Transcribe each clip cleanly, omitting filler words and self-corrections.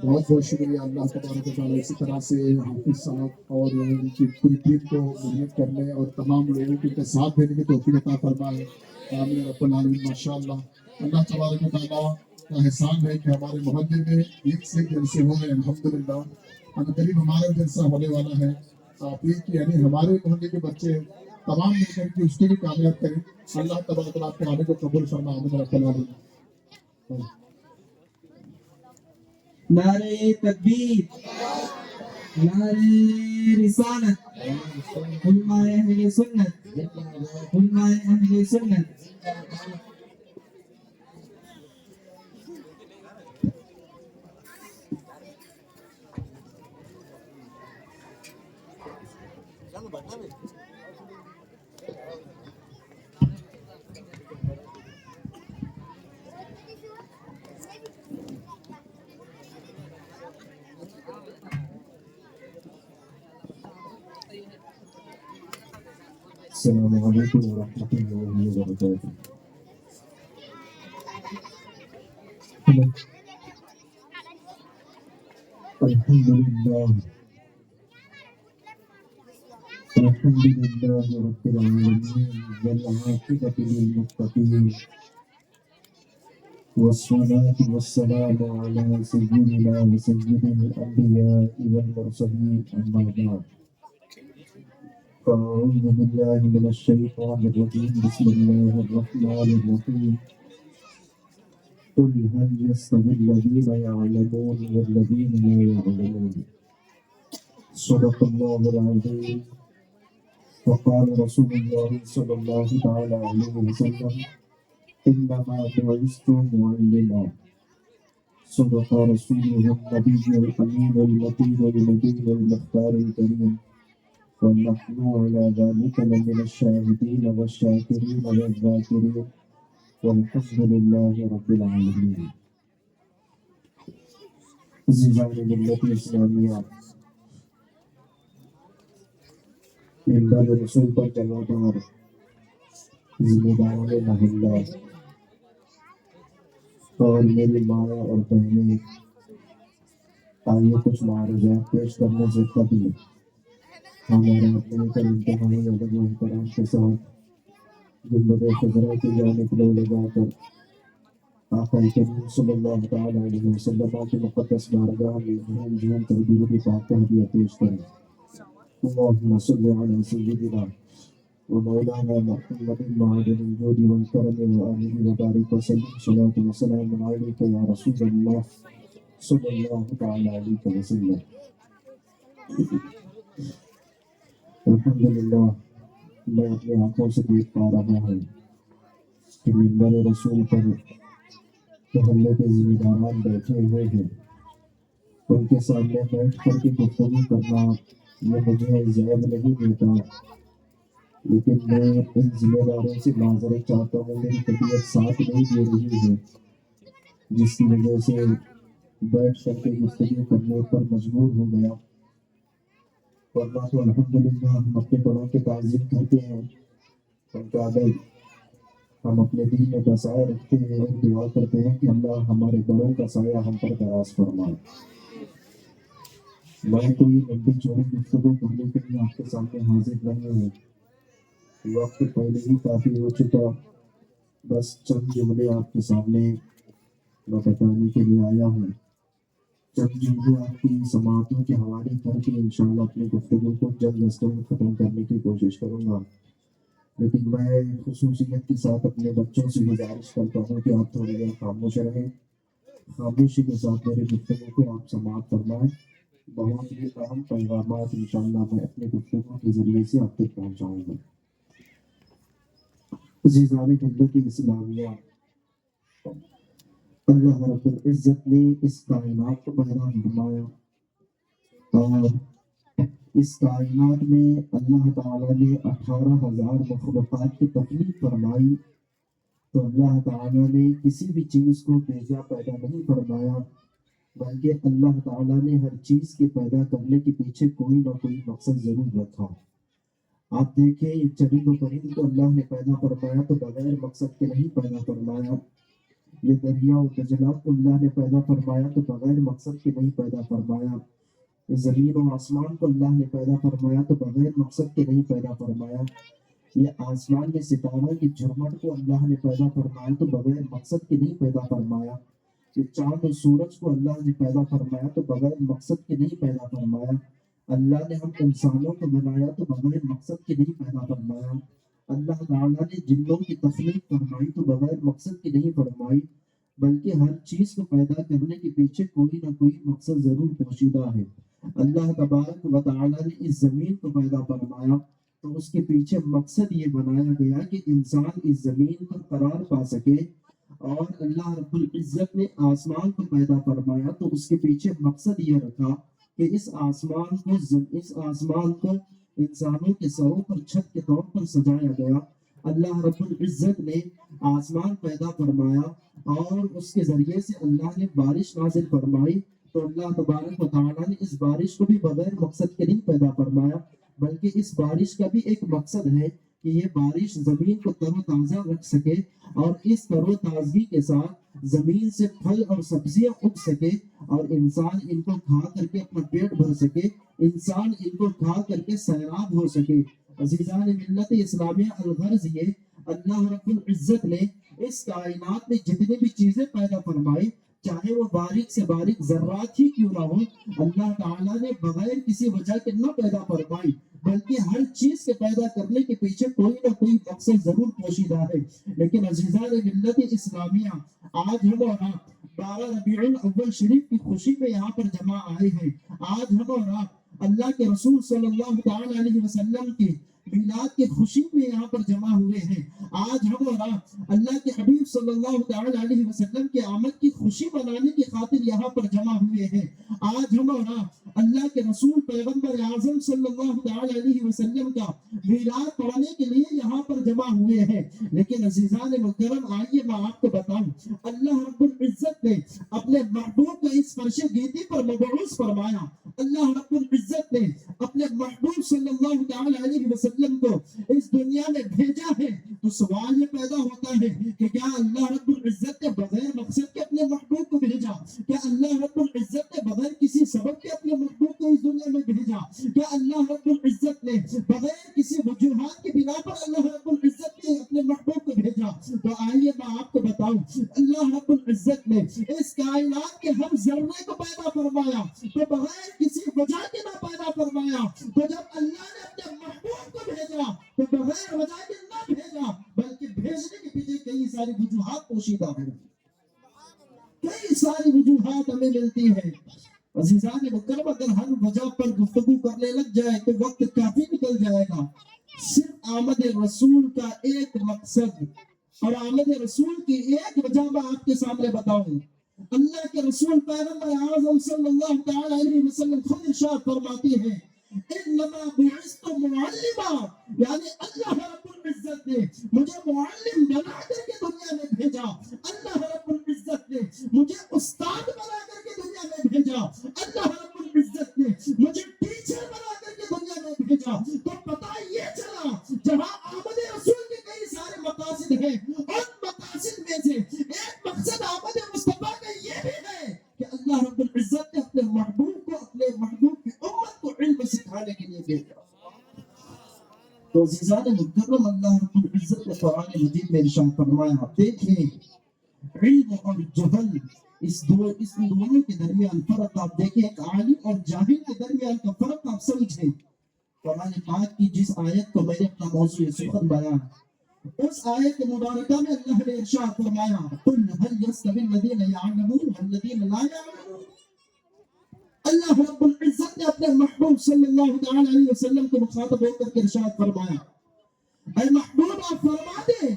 بہت بہت شکریہ اللہ تبارک و تعالیٰ اسی طرح سے حافظ صاحب اور ان کی پوری ٹیم کو محنت کرنے اور تمام لوگوں کو ان کے ساتھ دینے کی توفیق عطا فرمائے آمین رب العالمین ماشاء اللہ اللہ تبارک و تعالیٰ کا احسان ہے کہ ہمارے محلے میں ایک سے ایک جلسے ہو رہے ہیں الحمدللہ قریب ہمارا جلسہ ہونے والا ہے آپ کی یعنی ہمارے محلے کے بچے تمام مل کر کے اس کو بھی کامیاب کریں اللہ تبارک و تعالیٰ آپ کے آنے کو قبول فرما آمین رب العالمین نعرے تکبیر، نعرے رسالت، علماء اہل سنت، علماء اہل سنت. السلام علیکم ورحمۃ اللہ وبرکاتہ. الحمد للہ رب العالمین والعاقبۃ للمتقین والصلاة والسلام علی سیدنا وسید الانبیاء والمرسلین اما بعد. أعوذ بالله من الشيطان الرجيم بسم الله الرحمن الرحيم. قل هل يستوي الذين يعلمون والذين لا يعلمون. صدق الله العظيم. وقال رسول الله صلى الله تعالى عليه وسلم إنما بعثت معلما. صدق رسوله النبي الأمين المتين المبين المختار الكريم. ونحن على ذلك لمن الشاهدين والشاكرين والذاكرين والحمد لله رب العالمين. عزیزان ملت اسلامیہ، منبر رسول پر جمع دار ذمہ داران محلہ اور میری ماں اور بہنیں، آئیے کچھ معروضات پیش کرنے سے قبل ہمارا اپنے کا انتہائی ادب و احترام کے ساتھ گنبد خضرا کی جانب لو لگا کر آقا کریم صلی اللہ تعالیٰ علیہ وسلم کی مقدس بارگاہ میں جھوم جھوم کر درود پاک کا ہدیہ پیش کریں. اللہم صلی علی سیدنا و مولانا محمد معدن الجود والکرم وآلہ وبارک وسلم. صلاۃ وسلام علیک یا رسول اللہ صلی اللہ تعالیٰ علیہ وسلم. الحمدللہ میں اپنی آنکھوں سے دیکھ پا رہا ہوں کہ منبر رسول پر محلے کے ذمہ داران بیٹھے ہوئے ہیں. ان کے سامنے بیٹھ کر کے گفتگو کرنا یہ مجھے زیب نہیں دیتا، لیکن میں ان ذمہ داروں سے معذرت چاہتا ہوں. میری طبیعت ساتھ نہیں دے رہی ہے، جس کی وجہ سے بیٹھ کر کے گفتگو کرنے پر مجبور ہو گیا. ورنہ تو الحمدللہ ہم اپنے بڑوں کے تعظیم کرتے ہیں، ان کا ادب ہم اپنے دل میں بسائے رکھتے ہیں اور دعا کرتے ہیں کہ اللہ ہمارے بڑوں کا سایہ ہم پر دراز فرمائے. میں کوئی لمبی چوڑی گفتگو کرنے کے لیے آپ کے سامنے حاضر نہیں ہوں، وقت پہلے ہی کافی ہو چکا. بس چند جملے آپ کے سامنے میں بتانے کے لیے آیا ہوں. چند جملے آپ کی سماعتوں کے حوالے کر کے انشاءاللہ اپنی گفتگو کو جلد از جلد ختم کرنے کی کوشش کروں گا. لیکن میں خصوصیت کے ساتھ اپنے بچوں سے گزارش کرتا ہوں کہ آپ تھوڑی دیر خاموش رہیں، خاموشی کے ساتھ میری گفتگو کو آپ سماعت فرمائیں. بہت ہی اہم پیغامات انشاءاللہ میں اپنے گفتگو کے ذریعے سے آپ تک پہنچاؤں گا. عزیزان ملت اسلامیہ، اللہ رب العزت نے اس کائنات کو پیدا فرمایا اور اس کائنات میں اللہ تعالیٰ نے 18,000 مخلوقات کی تخلیق فرمائی. تو اللہ تعالیٰ نے کسی بھی چیز کو بیجا پیدا نہیں فرمایا، بلکہ اللہ تعالیٰ نے ہر چیز کے پیدا کرنے کے پیچھے کوئی نہ کوئی مقصد ضرور رکھا. آپ دیکھیں ایک چرند و پرند کو اللہ نے پیدا فرمایا تو بغیر مقصد کے نہیں پیدا فرمایا. یہ دریا و دجلہ کو اللہ نے پیدا فرمایا تو بغیر مقصد کے نہیں پیدا فرمایا. یہ زمین و آسمان کو اللہ نے پیدا فرمایا تو بغیر مقصد کے نہیں پیدا فرمایا. یہ آسمان میں ستاروں کی جھرمٹ کو اللہ نے پیدا فرمایا تو بغیر مقصد کے نہیں پیدا فرمایا. یہ چاند و سورج کو اللہ نے پیدا فرمایا تو بغیر مقصد کے نہیں پیدا فرمایا. اللہ نے ہم انسانوں کو بنایا تو بغیر مقصد کے نہیں پیدا فرمایا. اللہ تعالیٰ نے جنوں کی تخلیق فرمائی تو بغیر مقصد کی نہیں فرمائی، بلکہ ہر چیز کو پیدا کرنے کے پیچھے کوئی نہ کوئی مقصد ضرور پوشیدہ ہے. اللہ تبارک و تعالیٰ نے اس زمین کو پیدا فرمایا تو اس کے پیچھے مقصد یہ بنایا گیا کہ انسان اس زمین پر قرار پا سکے، اور اللہ رب العزت نے آسمان کو پیدا فرمایا تو اس کے پیچھے مقصد یہ رکھا کہ اس آسمان کو انسانوں کے سروں پر چھت کے طور پر سجایا گیا. اللہ رب العزت نے آسمان پیدا فرمایا اور اس کے ذریعے سے اللہ نے بارش نازل فرمائی، تو اللہ تبارک و تعالیٰ نے اس بارش کو بھی بغیر مقصد کے نہیں پیدا فرمایا، بلکہ اس بارش کا بھی ایک مقصد ہے کہ یہ بارش زمین کو تر و تازہ رکھ سکے اور اس تر و تازگی کے ساتھ زمین سے پھل اور سبزیاں اگ سکے اور انسان ان کو کھا کر کے اپنا پیٹ بھر سکے، انسان ان کو کھا کر کے سیراب ہو سکے. عزیزان ملت اسلامیہ، الغرض یہ اللہ رب العزت نے اس کائنات میں جتنی بھی چیزیں پیدا فرمائی، چاہے وہ باریک سے باریک ذرات ہی کیوں نہ ہو، اللہ تعالیٰ نے بغیر کسی وجہ کے نہ پیدا فرمائی، بلکہ ہر چیز کے پیدا کرنے کے پیچھے کوئی نہ کوئی مقصد ضرور پوشیدہ ہے. لیکن عزیزان ملت اسلامیہ، آج ہم اور آپ 12 ربیع الاول شریف کی خوشی میں یہاں پر جمع آئے ہیں. آج ہم اور آپ اللہ کے رسول صلی اللہ تعالی علیہ وسلم کی میلاد کی خوشی میں یہاں پر جمع ہوئے ہیں. آج ہم اور آپ اللہ کے حبیب صلی اللہ تعالی علیہ وسلم کے آمد کی خوشی منانے کی خاطر یہاں پر جمع ہوئے ہیں. آج ہم اور آپ اللہ کے رسول پیغمبر اعظم صلی اللہ تعالی علیہ وسلم کا میلاد پڑھنے کے لیے یہاں پر جمع ہوئے ہیں. لیکن عزیزان مکرم، آئیے میں آپ کو بتاؤں، اللہ رب العزت نے اپنے محبوب کو اس فرش گیتی پر مبعوث فرمایا. اللہ رب العزت نے اپنے محبوب صلی اللہ تعالی علیہ وسلم کو اس دنیا میں بھیجا ہے. تو سوال یہ پیدا ہوتا ہے کہ کیا اللہ رب العزت نے بغیر مقصد کے اپنے محبوب کو بھیجا؟ کیا اللہ رب العزت نے بغیر کسی سبب کے اپنے محبوب کو اس دنیا میں بھیجا؟ کیا اللہ رب العزت نے بغیر کسی وجوہات کی بنا پر اللہ رب العزت نے اپنے محبوب کو بھیجا؟ تو آئیے میں آپ کو بتاؤں، اللہ رب العزت نے اس کائنات کے ہر ذرے کو پیدا فرمایا تو بغیر کسی وجہ کے نہ پیدا فرمایا. تو جب اللہ نے اپنے محبوب کو بھیجا تو بغیر وجہ کے نہ بھیجا، بلکہ بھیجنے کے پیچھے کئی ساری وجوہات پوشیدہ ہیں، کئی ساری وجوہات ہمیں ملتی ہیں. عزیزان مکرم، اگر ہر وجہ پر گفتگو کرنے لگ جائے تو وقت کافی نکل جائے گا. صرف آمد رسول کا ایک مقصد اور آمد رسول کی ایک وجہ میں آپ کے سامنے بتاؤں. اللہ کے رسول پیغمبر اعظم صلی اللہ تعالی علیہ وسلم خود ارشاد فرماتے ہیں، انما بعثت معلما، یعنی اللہ رب العزت نے مجھے معلم بنا کر کے دنیا میں بھیجا. اللہ رب العزت نے مجھے استاد بنا کر کے دنیا میں بھیجا. اللہ رب العزت نے مجھے ٹیچر بنا کر کے دنیا میں بھیجا. تو پتہ یہ چلا، جہاں آمد رسول کے کئی سارے مقاصد ہیں، ان مقاصد میں سے ایک مقصد آمد مصطفیٰ کا یہ بھی ہے کہ اللہ رب العزت نے اپنے محبوب کو، اپنے محبوب کی امت کو علم سکھانے کے لیے بھیجا. تو عزیزان مکرم، اللہ رب العزت نے قرآن مجید میں ارشاد فرمایا، دیکھیں علم اور جہل، اس دونوں کے درمیان فرق آپ دیکھیں. ایک عالم اور جاہل کے درمیان کا فرق آپ سمجھیں. قرآن پاک کی جس آیت کو میں نے اپنا موضوع سخن بیان، اس آیت مبارکہ میں اللہ نے ارشاد فرمایا، قل هل يستوي الذين يعلمون والذين لا يعلمون. اللہ رب العزت نے اپنے محبوب صلی اللہ تعالی علیہ وسلم کو مخاطب ہو کر کے ارشاد فرمایا، اے محبوب آپ فرما دیں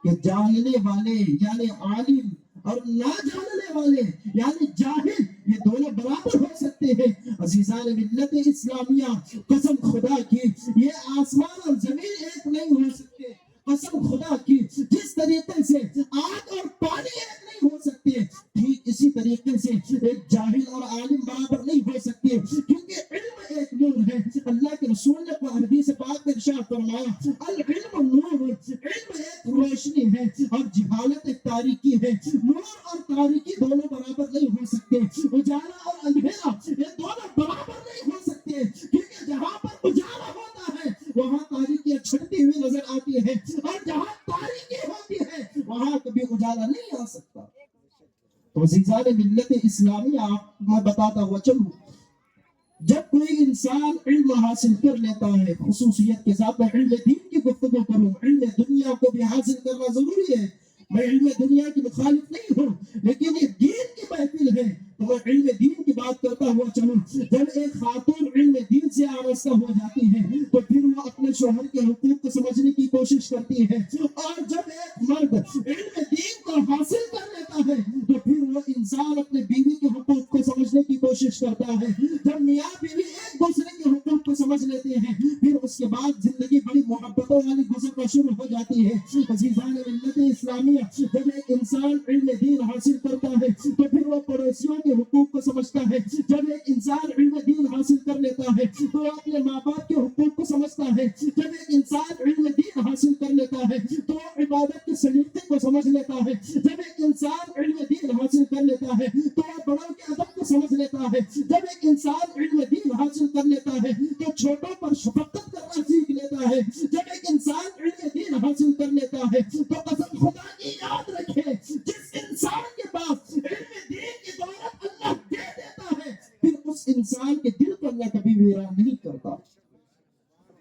کہ جاننے والے یعنی عالم اور نہ جاننے والے یعنی جاہل، یہ دونوں برابر ہو سکتے ہیں. عزیزان ملت اسلامیہ، قسم خدا کی یہ آسمان اور زمین ایک نہیں ہو سکتے. قسم خدا کی جس طریقے سے آگ اور پانی ایک نہیں ہو سکتے، ٹھیک اسی طریقے سے ایک جاہل اور عالم برابر نہیں ہو سکتے، کیونکہ علم ایک نور ہے۔ اللہ کے رسول نے حدیث پاک میں ارشاد فرمایا العلم نور، علم ایک روشنی ہے اور جہالت ایک تاریکی ہے۔ نور اور تاریکی دونوں برابر نہیں ہو سکتے، اجالا اور اندھیرا یہ دونوں برابر نہیں ہو سکتے، کیونکہ جہاں پر اجالا ہوتا ہے وہاں تاریکیاں چھٹتی ہوئی نظر آتی ہے، اور جہاں تاریکی ہوتی ہے وہاں کبھی اجالا نہیں آ سکتا۔ تو عزیزان ملت اسلامیہ، میں بتاتا ہوا چلوں، جب کوئی انسان علم حاصل کر لیتا ہے، خصوصیت کے ساتھ میں علم دین کی گفتگو کروں، علم دنیا کو بھی حاصل کرنا ضروری ہے، میں علم دنیا کی مخالف نہیں ہوں، لیکن یہ دین کی محفل ہے تو میں علم دین کی بات کرتا ہوا چلوں۔ جب ایک خاتون علم دین سے آراستہ ہو جاتی ہے تو پھر وہ اپنے شوہر کے حقوق کو سمجھنے کی کوشش کرتی ہے، اور جب ایک مرد علم دین کو حاصل کر لیتا ہے تو پھر وہ انسان اپنے بیوی کے حقوق کو سمجھنے کی کوشش کرتا ہے۔ جب میاں بیوی ایک دوسرے کے حقوق کو سمجھ لیتے ہیں پھر اس کے بعد زندگی بڑی محبتوں والی گزرنا شروع ہو جاتی ہے۔ عزیزان ملت اسلامیہ، جب ایک انسان علم دین حاصل کرتا ہے تو پھر وہ پڑوسیوں کے حقوق کو سمجھتا ہے، جب ایک انسان علم دین حاصل کر لیتا ہے تو وہ اپنے ماں باپ کے حقوق کو سمجھتا ہے، جب ایک انسان علم دین حاصل کر لیتا ہے تو وہ عبادت کے سلیقے کو سمجھ لیتا ہے، جب ایک انسان علم دین حاصل کر لیتا ہے تو وہ بڑوں کے ادب کو سمجھ لیتا ہے، جب ایک انسان علم دین حاصل کر لیتا ہے تو چھوٹوں پر شفقت کرنا سیکھ لیتا ہے، جب ایک انسان علم دین حاصل کر لیتا ہے تو قسم خدا کی یاد رکھے، جس انسان کے پاس علم دین کی دولت اللہ دے دیتا ہے پھر اس انسان کے دل کو اللہ کبھی ویران نہیں کرتا،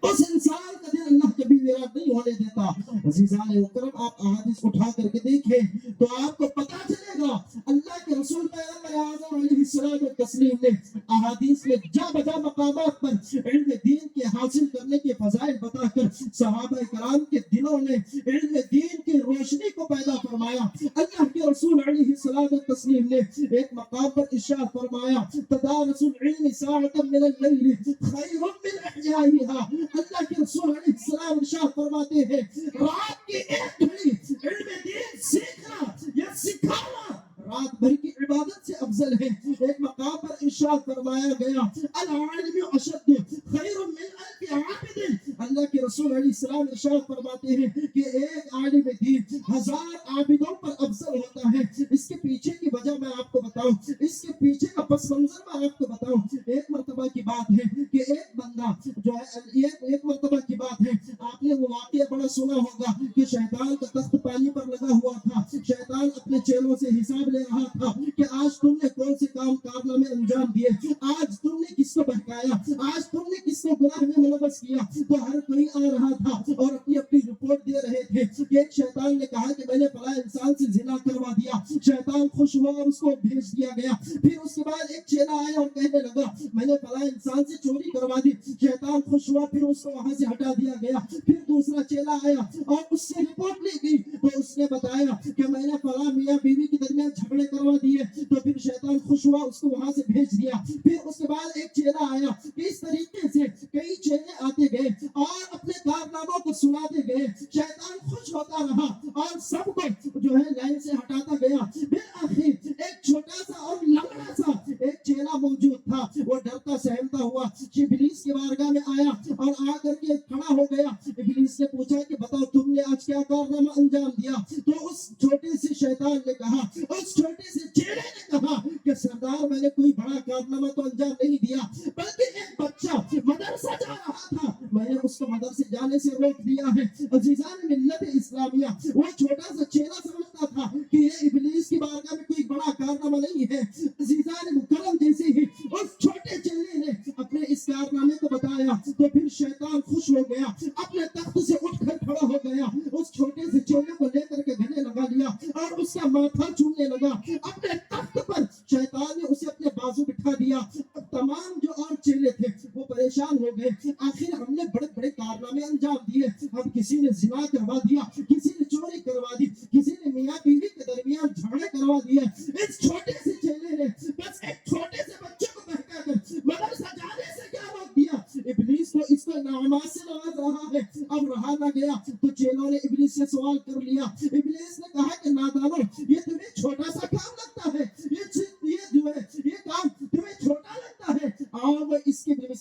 اس انسان کا دل اللہ کبھی ویران نہیں ہونے دیتا۔ عزیزان مکرم، آپ احادیث اٹھا کر کے دیکھیں تو آپ کو پتا چلے گا اللہ کے رسول پیغمبر اعظم علیہ السلام تسلیم نے احادیث میں جا بجا مقامات پر علم دین کے حاصل کرنے کے فضائل بتا کر صحابہ کرام کے دلوں میں علم دین کی روشنی کو پیدا فرمایا۔ اللہ کے رسول علیہ السلام تسلیم نے ایک مقام پر ارشاد فرمایا تدارس العلم ساعة من اللیل خیر من احیائها۔ اللہ کے رسول علیہ السلام ارشاد فرماتے ہیں رات کی ایک گھڑی علم دین سیکھنا یا سکھانا رات بھر کی عبادت سے افضل ہے۔ ایک مقام پر ارشاد فرمایا گیا العالم اشد خیر من الف عابد۔ اللہ کے رسول علیہ السلام ارشاد فرماتے ہیں کہ ایک عالم دین 1000 عابدوں پر افضل ہوتا ہے۔ اس کے پیچھے کی وجہ میں آپ کو بتاؤں، اس کے پیچھے کا پس منظر میں آپ کو بتاؤں۔ ایک مرتبہ کی بات ہے کہ ایک بندہ جو ہے ایک مرتبہ کی بات ہے، آپ نے وہ واقعہ بڑا سنا ہوگا کہ شیطان کا تخت پانی پر لگا ہوا تھا، شیطان اپنے چیلوں سے حساب لے رہا تھا کہ آج تم نے کون سے کام کارنامے انجام دیے، آج تم نے کس کو بہکایا، آج تم نے کس کو گناہ میں ملوث کیا۔ تو ہر کوئی آ رہا تھا اور اپنی اپنی رپورٹ دے رہے تھے کہ ایک شیطان نے کہا کہ میں نے فلاں انسان سے زنا کروا دیا، شیطان خوش ہوا اور اس کو بھیج دیا گیا۔ پھر اس کے بعد ایک چیلا آیا اور کہنے لگا میں نے فلاں انسان سے چوری کروا دی، شیطان خوش ہوا، پھر اس کو وہاں سے ہٹا دیا گیا۔ پھر دوسرا چیلا آیا اور اس سے رپورٹ لی گئی تو اس نے بتایا کہ میں نے فلاں میاں بیوی کے درمیان جھگڑے کروا دیے، تو پھر شیطان خوش ہوا، اس کو وہاں سے بھیج دیا۔ پھر اس کے بعد ایک چیلا آیا، اس طریقے سے کئی چیلے آتے گئے اور اپنے کارناموں کو سناتے گئے، شیطان خوش ہوتا رہا اور سب کو جو ہے لائن سے ہٹاتا گیا۔ بالآخر ایک چھوٹا سا اور لنگڑا سا ایک چیلا موجود تھا، وہ ڈرتا سہمتا ہوا ابلیس کے بارگاہ میں آیا اور آ کر کے کھڑا ہو گیا۔ ابلیس نے پوچھا کہ بتاؤ تم نے آج کیا کارنامہ انجام دیا؟ تو اس چھوٹے سے شیطان نے کہا، اس چھوٹے سے چیلے نے کہا کہ سردار میں نے کوئی بڑا کارنامہ تو انجام نہیں دیا، بلکہ ایک بچہ مدرسہ جا رہا تھا، میں نے اس کو مدرسے جانے سے روک دیا ہے۔ عزیزان ملت اسلامیہ، وہ چھوٹا سا چیلا سمجھتا تھا کہ یہ ابلیس کی بارگاہ میں کوئی بڑا کارنامہ نہیں ہے۔ عزیزان مکرم، جیسے ہی اس چھوٹے چیلے نے اپنے اس کارنامے کو بتایا تو پھر شیطان خوش ہو گیا، اپنے تخت سے اٹھ کر کھڑا ہو گیا، اس چھوٹے سے چیلے کو لے کر کے گلے لگا لیا اور اس کا ماتھا چومنے لگا۔ اپنے تخت پر شیطان نے اسے اپنے بازو بٹھا دیا۔ اب تمام جو اور چیلے تھے وہ پریشان ہو گئے، آخر ہم نے بڑے بڑے کارنامے انجام دیے، اب کسی نے زنا کروا دیا، کسی نے چوری کروا دی، کسی نے میاں بیوی کے درمیان جھگڑے کروا دیے۔ اس چھوٹے سے چیلے نے بس ایک چھوٹے سے بچے کو بہکا کر مدرسہ جانے سے کیا روک دیا؟ ابلیس تو اس کو انعامات سے نواز رہا ہے، اب رہا نہ گیا تو چیلوں نے ابلیس سے سوال کر لیا۔ ابلیس نے کہا کہ نادانو، یہ تمہیں چھوٹا سا کام لگتا ہے، یہ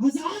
1000